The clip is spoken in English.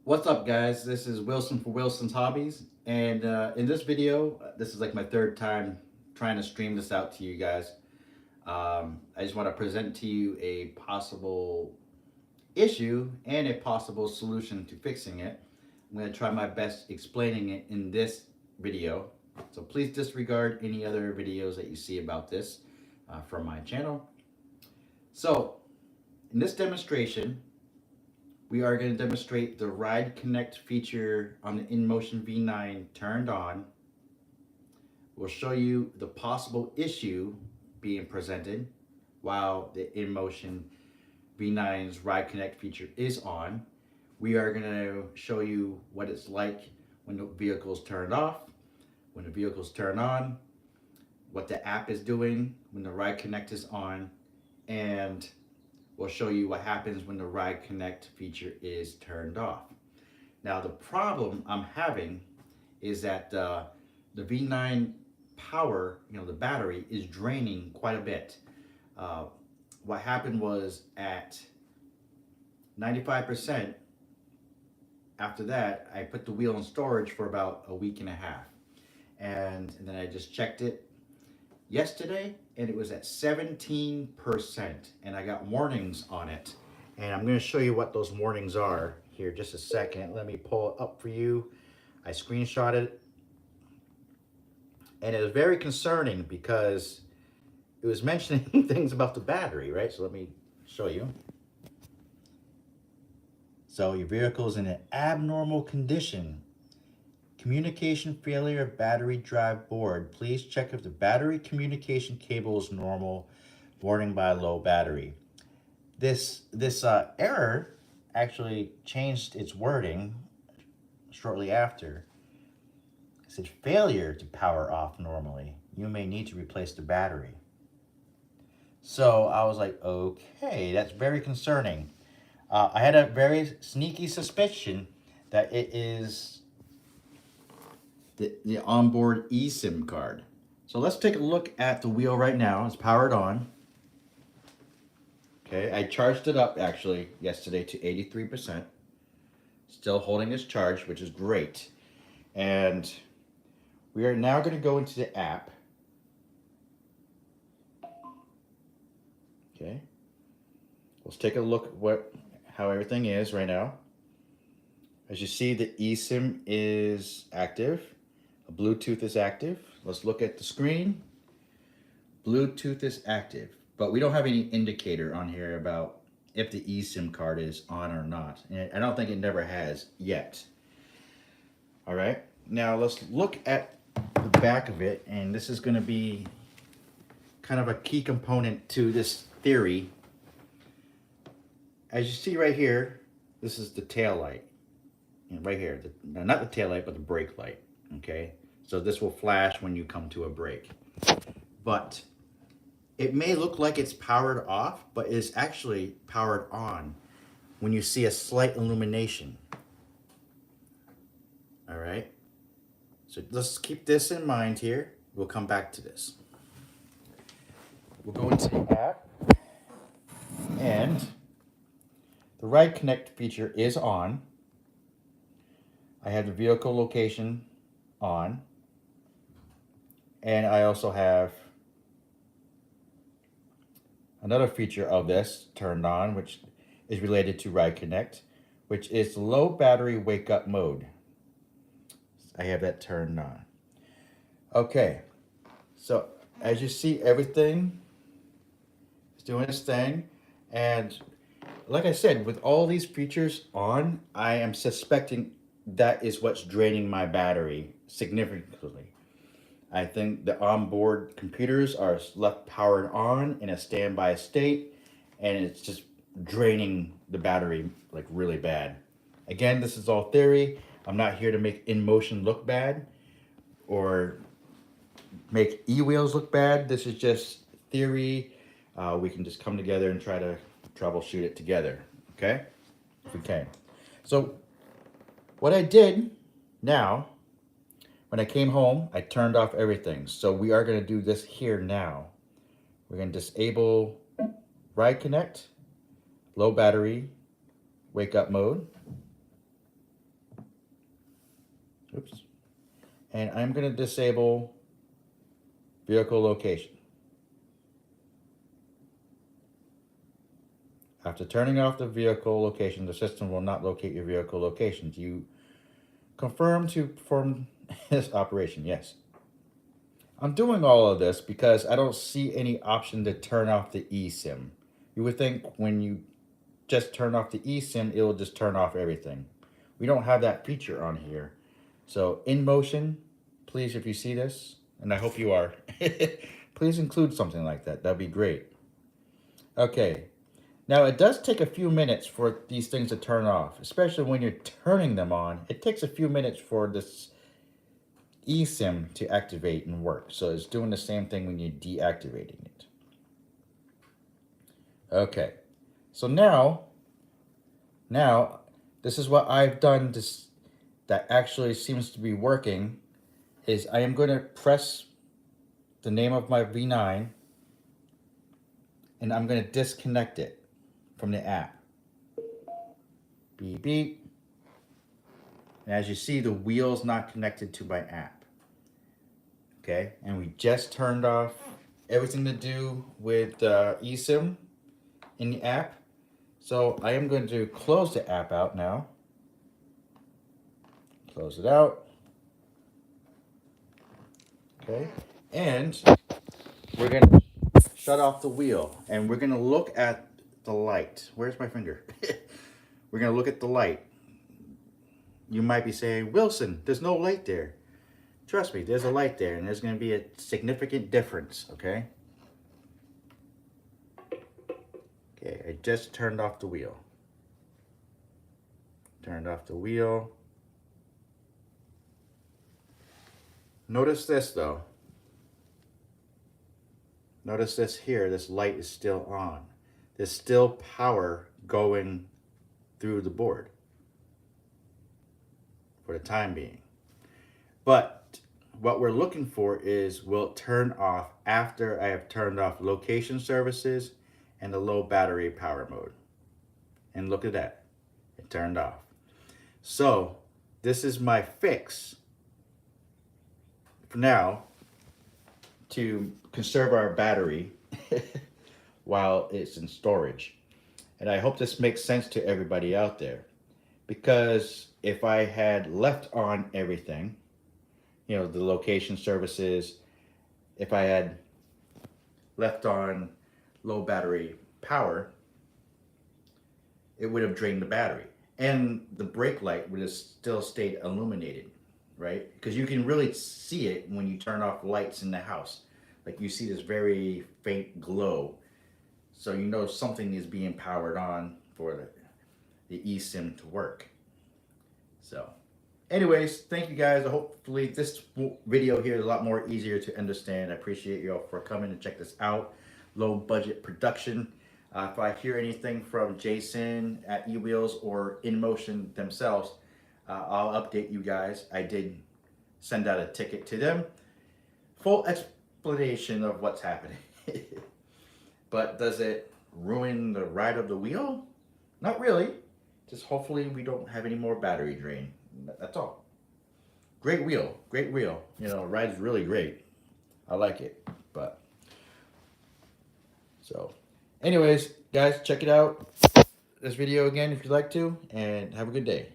What's up, guys? This is Wilson for Wilson's Hobbies, and in this video, this is like my third time trying to stream this out to you guys. I just want to present to you a possible issue and a possible solution to fixing it. I'm going to try my best explaining it in this video, so please disregard any other videos that you see about this from my channel. So, in this demonstration, we are going to demonstrate the RideConnect feature on the Inmotion V9 turned on. We'll show you the possible issue being presented while the Inmotion V9's RideConnect feature is on. We are going to show you what it's like when the vehicle is turned off, when the vehicle is turned on, what the app is doing when the RideConnect is on, and we'll show you what happens when the RideConnect feature is turned off. Now, the problem I'm having is that the V9 power, the battery is draining quite a bit. What happened was at 95%, after that, I put the wheel in storage for about a week and a half. And then I just checked it yesterday and it was at 17%, and I got warnings on it, and I'm going to show you what those warnings are here just a second. Let me pull it up for you. I screenshot it, and it was very concerning because it was mentioning things about the battery, right? So let me show you. So your vehicle is in an abnormal condition. Communication failure of battery drive board. Please check if the battery communication cable is normal. Warning by low battery. This error actually changed its wording shortly after. It said failure to power off normally. You may need to replace the battery. So I was like, okay, that's very concerning. I had a very sneaky suspicion that it is the onboard eSIM card. So let's take a look at the wheel right now. It's powered on. Okay, I charged it up actually yesterday to 83%. Still holding its charge, which is great. And we are now going to go into the app. Okay, let's take a look at how everything is right now. As you see, the eSIM is active. Bluetooth is active. Let's look at the screen. Bluetooth is active, but we don't have any indicator on here about if the eSIM card is on or not. And I don't think it never has yet. All right, now let's look at the back of it, and this is going to be kind of a key component to this theory. As you see right here, this is the tail light. Right here, not the tail light, but the brake light. Okay, so this will flash when you come to a brake. But it may look like it's powered off, but it's actually powered on when you see a slight illumination. All right, so let's keep this in mind here. We'll come back to this. We'll go into the app, and the RideConnect feature is on. I have the vehicle location on, and I also have another feature of this turned on, which is related to RideConnect, which is low battery wake up mode. I have that turned on. Okay, so as you see, everything is doing its thing, and like I said, with all these features on, I am suspecting that is what's draining my battery significantly. I think the onboard computers are left powered on in a standby state, and it's just draining the battery like really bad. Again, this is all theory. I'm not here to make Inmotion look bad or make e-wheels look bad. This is just theory. We can just come together and try to troubleshoot it together, okay? If we can. So what I did now, when I came home, I turned off everything. So we are going to do this here now. We're going to disable RideConnect, low battery, wake up mode. and I'm going to disable vehicle location. After turning off the vehicle location, the system will not locate your vehicle location. Do you confirm to perform this operation? Yes. I'm doing all of this because I don't see any option to turn off the eSIM. You would think when you just turn off the eSIM, it will just turn off everything. We don't have that feature on here. So Inmotion, please, if you see this, and I hope you are, please include something like that. That'd be great. Okay. Now it does take a few minutes for these things to turn off, especially when you're turning them on. It takes a few minutes for this eSIM to activate and work. So it's doing the same thing when you're deactivating it. Okay, so now this is what I've done that actually seems to be working, is I am going to press the name of my V9 and I'm going to disconnect it from the app. Beep, beep. And as you see, the wheel's not connected to my app. Okay, and we just turned off everything to do with eSIM in the app. So I am going to close the app out now. Close it out. Okay, and we're going to shut off the wheel and we're going to look at the light. Where's my finger? We're going to look at the light. You might be saying, Wilson, there's no light there. Trust me, there's a light there and there's going to be a significant difference, okay? Okay, I just turned off the wheel. Turned off the wheel. Notice this though. Notice this here, this light is still on. There's still power going through the board for the time being. But what we're looking for is, will it turn off after I have turned off location services and the low battery power mode? And look at that, it turned off. So this is my fix for now to conserve our battery while it's in storage. And I hope this makes sense to everybody out there, because if I had left on everything, you know, the location services, if I had left on low battery power, it would have drained the battery and the brake light would have still stayed illuminated, right? Because you can really see it when you turn off lights in the house. Like you see this very faint glow. So you know something is being powered on for the eSIM to work. So anyways, thank you guys. Hopefully this video here is a lot more easier to understand. I appreciate you all for coming to check this out. Low budget production. If I hear anything from Jason at eWheels or Inmotion themselves, I'll update you guys. I did send out a ticket to them. Full explanation of what's happening. But does it ruin the ride of the wheel? Not really. Just hopefully we don't have any more battery drain. That's all. Great wheel, great wheel. You know, ride's really great. I like it. But so anyways, guys, check it out. This video again if you'd like to, and have a good day.